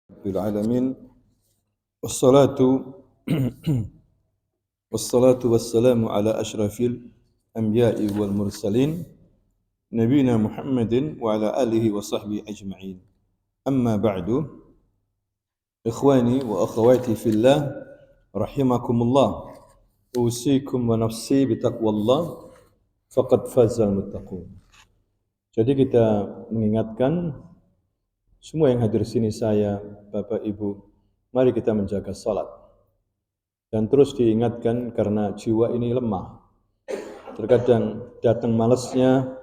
Rabbil alamin wassalatu wassalamu ala asyrafil anbiya'i wal mursalin nabiyina Muhammadin wa ala alihi wa sahbihi ajma'in. Amma ba'du, ikhwani wa akhawati fillah rahimakumullah, usikum wa nafsi bitaqwallah faqad fazal muttaqun. Jadi kita mengingatkan semua yang hadir sini, saya, Bapak, Ibu, mari kita menjaga salat. Dan terus diingatkan karena jiwa ini lemah. Terkadang datang malasnya,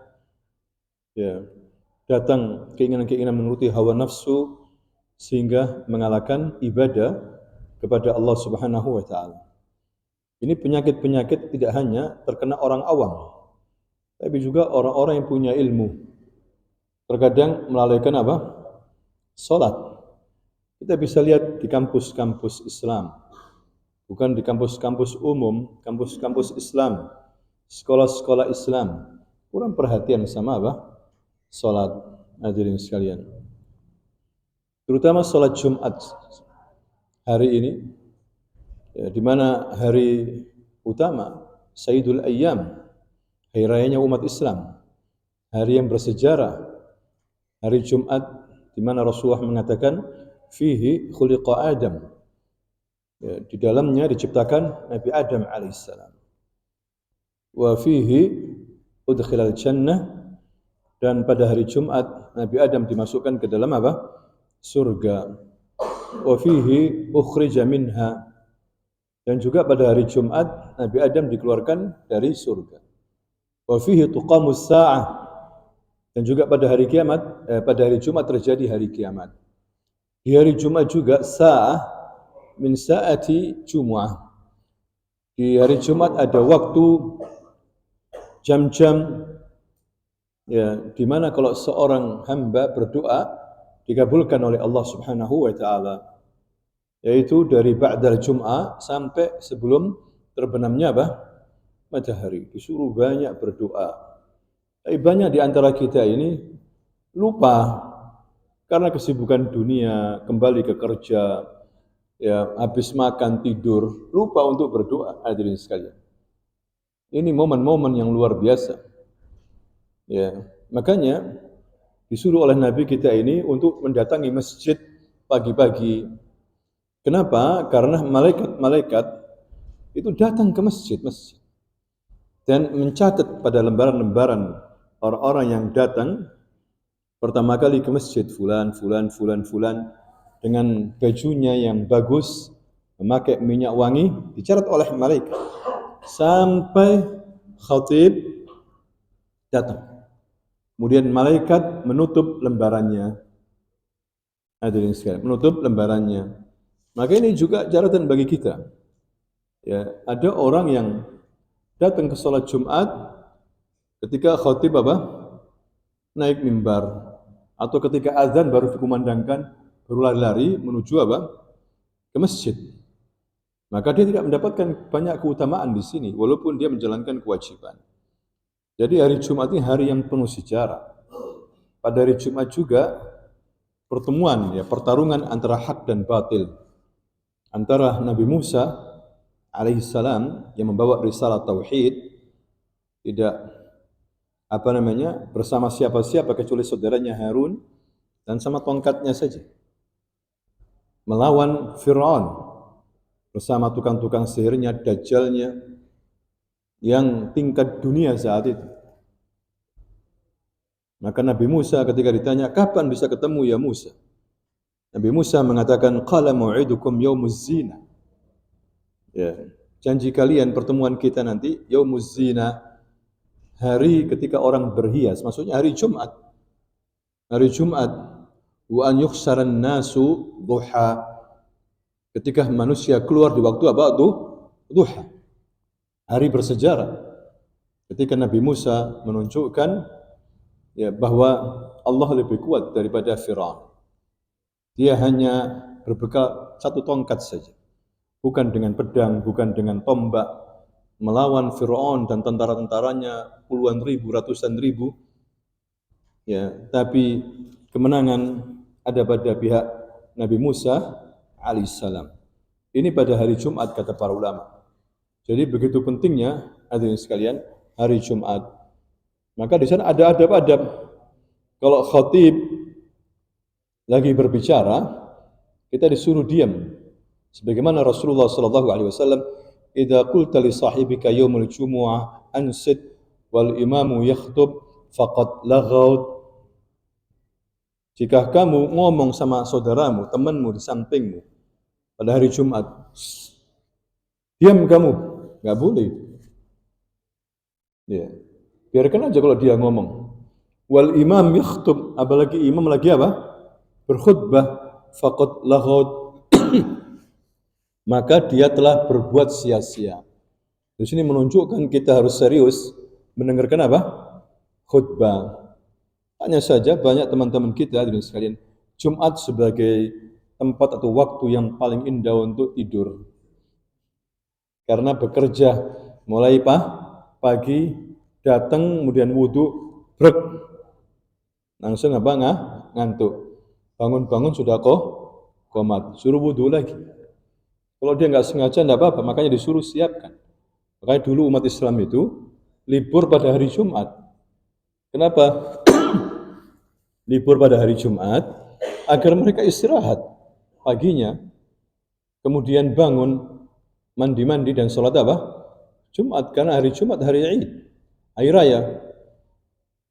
datang keinginan-keinginan menuruti hawa nafsu sehingga mengalahkan ibadah kepada Allah Subhanahu wa taala. Ini penyakit-penyakit tidak hanya terkena orang awam, tapi juga orang-orang yang punya ilmu. Terkadang melalaikan apa? Salat. Kita bisa lihat di kampus-kampus Islam, bukan di kampus-kampus umum, kampus-kampus Islam, sekolah-sekolah Islam, kurang perhatian sama apa? Salat. Hadirin sekalian, terutama salat Jumat hari ini, di mana hari utama, Sayyidul Ayyam, hari rayanya umat Islam, hari yang bersejarah, hari Jumat, di mana Rasulullah mengatakan fihi khuliqa Adam, di dalamnya diciptakan Nabi Adam alaihissalam, wa fihi udkhilal jannah, dan pada hari Jumat Nabi Adam dimasukkan ke dalam apa? Surga. Wa fihi ukhrija minha, dan juga pada hari Jumat Nabi Adam dikeluarkan dari surga. Wa fihi tuqamus sa'ah, dan juga pada hari kiamat, pada hari Jumat terjadi hari kiamat. Di hari Jumat juga sa'ah min sa'ati Jumu'ah. Di hari Jumat ada waktu, jam-jam, di mana kalau seorang hamba berdoa dikabulkan oleh Allah Subhanahu wa taala, yaitu dari ba'dal Jum'ah sampai sebelum terbenamnya apa? Matahari. Disuruh banyak berdoa. Tapi banyak di antara kita ini lupa karena kesibukan dunia, kembali ke kerja, habis makan tidur, lupa untuk berdoa. Hadirin sekalian, ini momen-momen yang luar biasa. Makanya disuruh oleh Nabi kita ini untuk mendatangi masjid pagi-pagi. Kenapa? Karena malaikat-malaikat itu datang ke masjid-masjid dan mencatat pada lembaran-lembaran orang-orang yang datang pertama kali ke masjid, fulan dengan bajunya yang bagus, memakai minyak wangi, dicatat oleh malaikat sampai khatib datang. Kemudian malaikat menutup lembarannya. Hadirin sekalian, menutup lembarannya. Maka ini juga catatan bagi kita. Ada orang yang datang ke salat Jumat ketika khatib naik mimbar, atau ketika azan baru dikumandangkan, baru lari-lari menuju ke masjid. Maka dia tidak mendapatkan banyak keutamaan di sini, walaupun dia menjalankan kewajiban. Jadi hari Jumat ini hari yang penuh sejarah. Pada hari Jumat juga pertemuan, pertarungan antara hak dan batil, antara Nabi Musa alaihissalam yang membawa risalah tauhid, tidak bersama siapa-siapa kecuali saudaranya Harun dan sama tongkatnya saja, melawan Fir'aun bersama tukang-tukang sihirnya, dajjalnya, yang tingkat dunia saat itu. Maka Nabi Musa ketika ditanya, kapan bisa ketemu ya Musa? Nabi Musa mengatakan, qala mau'idukum yaumuz zina. Janji kalian, pertemuan kita nanti yaumuz zina, hari ketika orang berhias, maksudnya hari Jumat. Hari Jumat, wa an yukhsaran nasu duha, ketika manusia keluar di waktu duha. Hari bersejarah ketika Nabi Musa menunjukkan bahwa Allah lebih kuat daripada Fir'aun. Dia hanya berbekal satu tongkat saja, bukan dengan pedang, bukan dengan tombak, melawan Fir'aun dan tentara-tentaranya puluhan ribu, ratusan ribu. Tapi kemenangan ada pada pihak Nabi Musa alaihissalam. Ini pada hari Jumat kata para ulama. Jadi begitu pentingnya hadirin sekalian hari Jumat. Maka di sana ada adab-adab. Kalau khatib lagi berbicara, kita disuruh diam. Sebagaimana Rasulullah sallallahu alaihi wasallam, "Idza qulta li sahibika yaumul jumu'ah ansit wal imamu yakhtub faqad laghaut." Jika kamu ngomong sama saudaramu, temanmu di sampingmu pada hari Jumat, diam kamu, enggak boleh. Ya. Biarkan aja kalau dia ngomong. Wal imam yakhtub, apalagi imam lagi apa? Berkhutbah, faqad laghaut. Maka dia telah berbuat sia-sia. Di sini menunjukkan kita harus serius mendengarkan apa? Khutbah. Hanya saja banyak teman-teman kita hadirin sekalian, Jumat sebagai tempat atau waktu yang paling indah untuk tidur. Karena bekerja mulai pagi, datang kemudian wudhu, brek. Langsung apa? Ngantuk. Bangun-bangun sudah komat, suruh wudhu lagi. Kalau dia nggak sengaja enggak apa-apa, makanya disuruh siapkan. Makanya dulu umat Islam itu libur pada hari Jumat. Kenapa? Libur pada hari Jumat agar mereka istirahat paginya, kemudian bangun, mandi-mandi dan sholat apa? Jumat, karena hari Jumat hari Id, hari raya.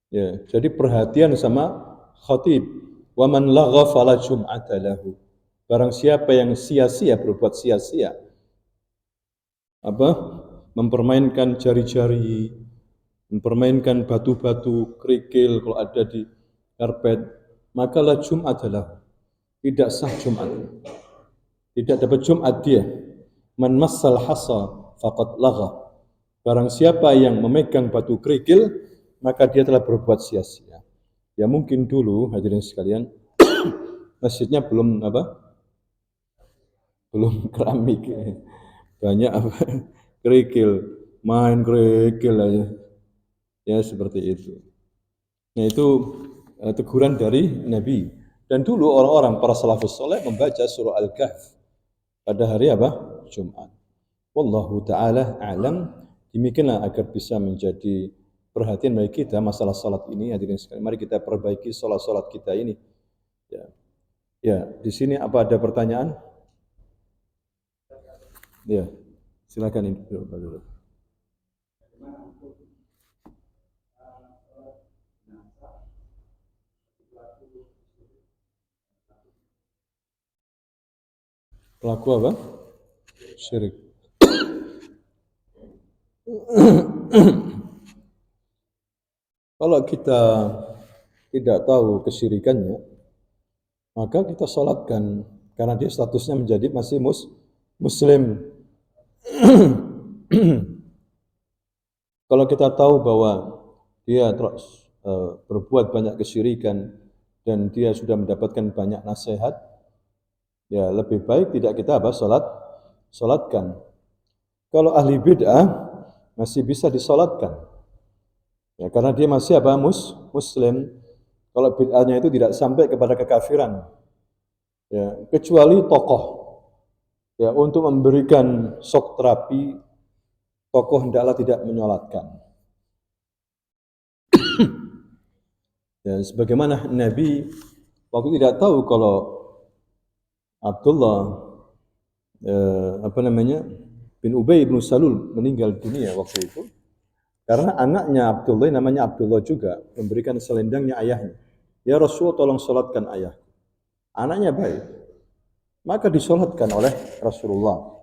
Ya, jadi perhatian sama khatib. Wa man lagha fala jum'ata lahu. Barang siapa yang sia-sia, berbuat sia-sia, mempermainkan jari-jari, mempermainkan batu-batu, kerikil kalau ada di karpet, maka la Jumat adalah tidak sah Jumat, tidak dapat Jumat dia. Man massal hasa faqad lagha. Barang siapa yang memegang batu kerikil, maka dia telah berbuat sia-sia. Ya mungkin dulu hadirin sekalian masjidnya belum keramik, banyak kerikil, main kerikil aja, ya seperti itu. Nah itu teguran dari Nabi. Dan dulu orang-orang para salafus saleh membaca surah Al-Kahf pada hari Jumat. Wallahu taala a'lam. Demikianlah agar bisa menjadi perhatian bagi kita masalah salat ini hadirin sekalian. Mari kita perbaiki salat-salat kita ini. Ya. Ya, di sini apa ada pertanyaan? Ya. Silakan ini dulu. Pelaku apa? Syirik. Kalau kita tidak tahu kesyirikannya, maka kita sholatkan karena dia statusnya menjadi masih muslim. Kalau kita tahu bahwa dia berbuat banyak kesyirikan dan dia sudah mendapatkan banyak nasihat, ya lebih baik tidak kita sholatkan. Kalau ahli bid'ah masih bisa disolatkan, ya karena dia masih muslim. Kalau bid'ahnya itu tidak sampai kepada kekafiran, ya kecuali tokoh, ya untuk memberikan shock terapi, tokoh hendaklah tidak menyolatkan. Ya sebagaimana Nabi waktu tidak tahu kalau Abdullah bin Ubay bin Salul meninggal dunia waktu itu, karena anaknya Abdullah namanya Abdullah juga memberikan selendangnya ayahnya. Ya Rasulullah tolong sholatkan ayah. Anaknya baik, maka disolatkan oleh Rasulullah.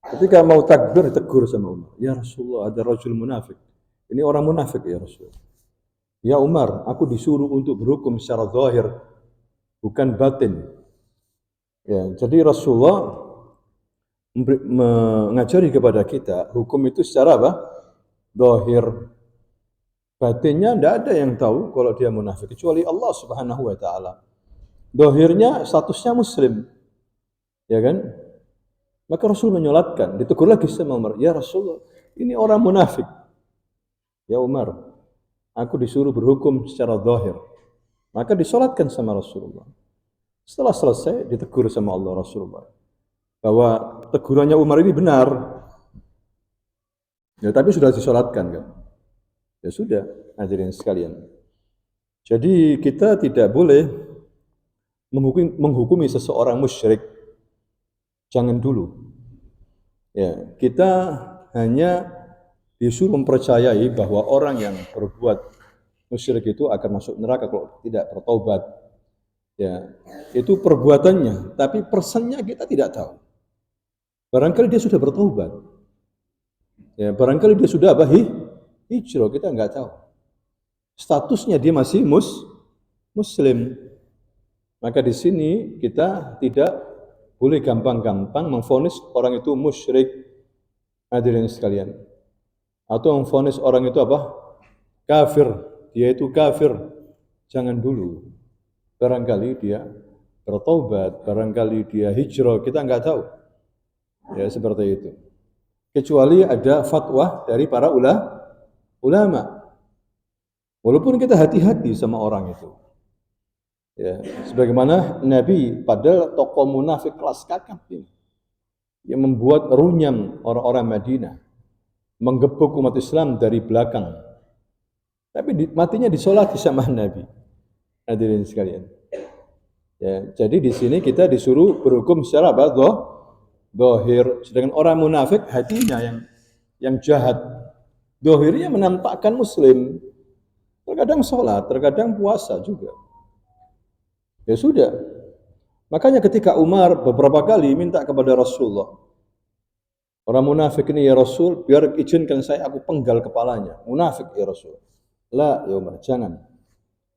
Ketika mau takbir tegur sama Umar. Ya Rasulullah ada rajul munafik. Ini orang munafik ya Rasulullah. Ya Umar, aku disuruh untuk berhukum secara zahir, bukan batin. Ya, jadi Rasulullah mengajari kepada kita hukum itu secara zahir. Batinnya tidak ada yang tahu kalau dia munafik kecuali Allah Subhanahu wa taala. Zahirnya statusnya muslim. Ya kan? Maka Rasul menyolatkan, ditegur lagi sama Umar, "Ya Rasulullah, ini orang munafik." Ya Umar, aku disuruh berhukum secara zahir. Maka disolatkan sama Rasulullah. Setelah selesai ditegur sama Allah Rasulullah bahwa tegurannya Umar ini benar. Ya, tapi sudah disolatkan kan. Ya sudah, hadirin sekalian. Jadi kita tidak boleh menghukumi seseorang musyrik. Jangan dulu. Ya, kita hanya disuruh mempercayai bahwa orang yang berbuat musyrik itu akan masuk neraka kalau tidak bertobat. Ya, itu perbuatannya, tapi persennya kita tidak tahu. Barangkali dia sudah bertobat. Ya, barangkali dia sudah apa? Hijrah, kita nggak tahu. Statusnya dia masih muslim. Maka di sini kita tidak boleh gampang-gampang memvonis orang itu musyrik, hadirin sekalian. Atau memvonis orang itu apa? Kafir, dia itu kafir. Jangan dulu. Barangkali dia bertobat, barangkali dia hijrah, kita nggak tahu. Ya seperti itu. Kecuali ada fatwa dari para ulama. Walaupun kita hati-hati sama orang itu. Ya, sebagaimana Nabi padahal tokoh munafik kelas kakap ini yang membuat runyam orang-orang Madinah, menggebuk umat Islam dari belakang. Tapi matinya disolati sama Nabi. Hadirin sekalian. Ya, jadi di sini kita disuruh berhukum secara apa? Dohir. Sedangkan orang munafik hatinya yang jahat. Dohirnya menampakkan Muslim. Terkadang sholat, terkadang puasa juga. Ya sudah. Makanya ketika Umar beberapa kali minta kepada Rasulullah, orang munafik ini ya Rasul, biar izinkan saya aku penggal kepalanya. Munafik ya Rasul. La ya Umar, jangan.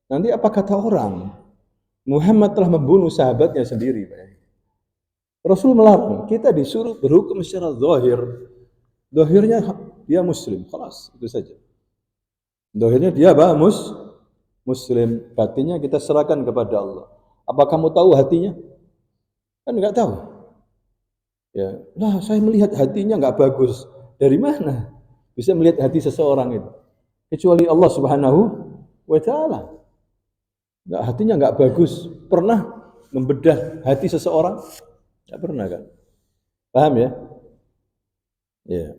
Nanti apa kata orang? Muhammad telah membunuh sahabatnya sendiri. Rasul melarang. Kita disuruh berhukum secara zahir. Zahirnya dia Muslim, kelas itu saja. Zahirnya dia apa? Muslim. Batinnya kita serahkan kepada Allah. Apa kamu tahu hatinya? Kan nggak tahu. Ya, nah saya melihat hatinya nggak bagus. Dari mana bisa melihat hati seseorang itu? Kecuali Allah Subhanahu wa Ta'ala. Nah, hatinya nggak bagus. Pernah membedah hati seseorang? Nggak pernah kan? Paham ya? Ya.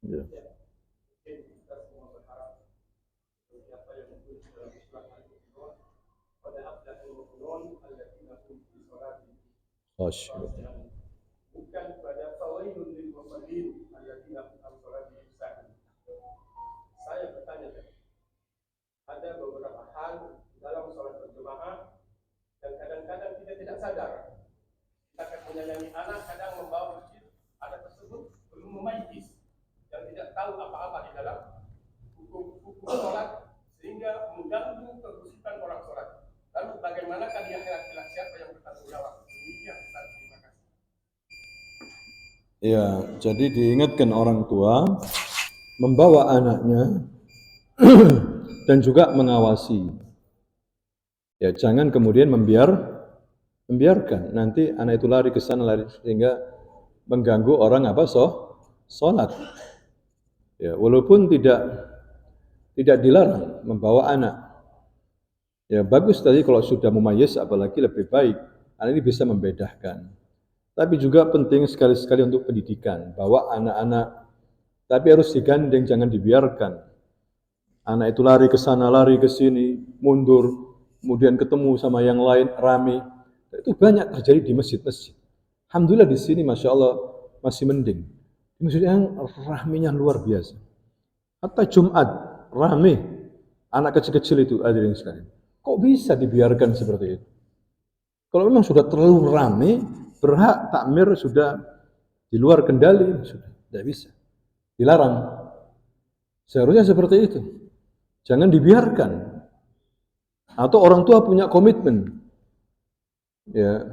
Ya. Bukan pada fawailun lil musallin alladziina hum an salatihim sahun. Saya bertanya, ada beberapa hal dalam salat berjamaah dan kadang-kadang kita tidak sadar. Kita akan menyayangi anak, kadang membawa masjid, anak tersebut belum memayyiz dan tidak tahu apa-apa di dalam hukum salat sehingga mengganggu kehusukan orang salat. Lalu bagaimanakah dia akhlak siapa yang bertanggung jawab? Demikian, Ustaz. Terima kasih. Ya, jadi diingatkan orang tua membawa anaknya dan juga mengawasi. Ya, jangan kemudian membiarkan nanti anak itu lari ke sana lari sehingga mengganggu orang apa salat. Ya, walaupun tidak dilarang membawa anak. Ya, bagus tadi kalau sudah mumayyiz apalagi lebih baik. Anak ini bisa membedakan. Tapi juga penting sekali-sekali untuk pendidikan, bahwa anak-anak tapi harus digandeng, jangan dibiarkan. Anak itu lari ke sana, lari ke sini, mundur, kemudian ketemu sama yang lain, rame. Itu banyak terjadi di masjid-masjid. Alhamdulillah di sini, Masya Allah, masih mending. Di masjid yang rahminya luar biasa. Hatta Jumat, rame. Anak kecil-kecil itu, hadirin sekalian. Kok bisa dibiarkan seperti itu? Kalau memang sudah terlalu rame, berhak takmir sudah di luar kendali, sudah tidak bisa. Dilarang. Seharusnya seperti itu. Jangan dibiarkan. Atau orang tua punya komitmen. Ya.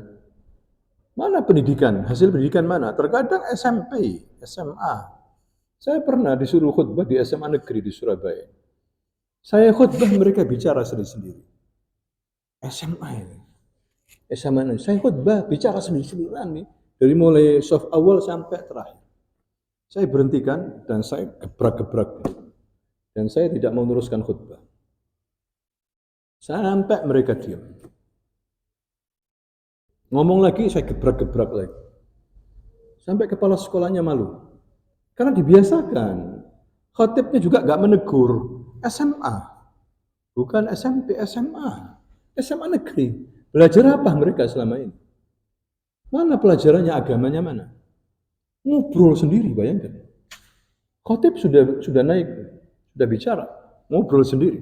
Mana pendidikan? Hasil pendidikan mana? Terkadang SMP, SMA. Saya pernah disuruh khutbah di SMA negeri di Surabaya. Saya khutbah, mereka bicara sendiri-sendiri. SMA ini. SMA ini. Saya khutbah, bicara sendiri-sendirian nih. Dari mulai soft awal sampai terakhir. Saya berhentikan dan saya gebrak-gebrak. Dan saya tidak mau meneruskan khutbah. Sampai mereka diam. Ngomong lagi, saya gebrak-gebrak lagi. Sampai kepala sekolahnya malu. Karena dibiasakan. Khatibnya juga nggak menegur. SMA. Bukan SMP, SMA. SMA negeri. Belajar apa mereka selama ini? Mana pelajarannya, agamanya mana? Ngobrol sendiri, bayangkan. Khatib sudah naik, sudah bicara. Ngobrol sendiri.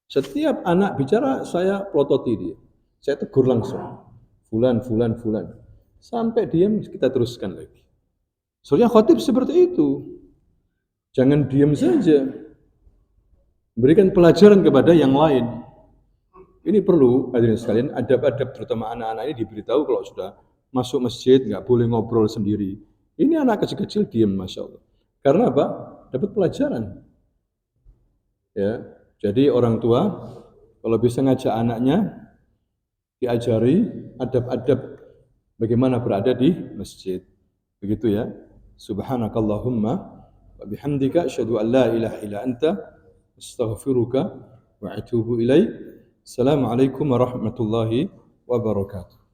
Setiap anak bicara, saya plototi dia. Saya tegur langsung. Fulan. Sampai diam, kita teruskan lagi. Soalnya khatib seperti itu. Jangan diam saja. Berikan pelajaran kepada yang lain. Ini perlu, hadirin sekalian, adab-adab terutama anak-anak ini diberitahu kalau sudah masuk masjid, nggak boleh ngobrol sendiri. Ini anak kecil-kecil diam, Masya Allah. Karena apa? Dapat pelajaran. Ya, jadi orang tua, kalau bisa ngajak anaknya, diajari adab-adab bagaimana berada di masjid. Begitu ya. Subhanakallahumma wa bihamdika asyhadu an la ilaha illa anta astaghfiruka wa atubu ilaik. Assalamualaikum warahmatullahi wabarakatuh.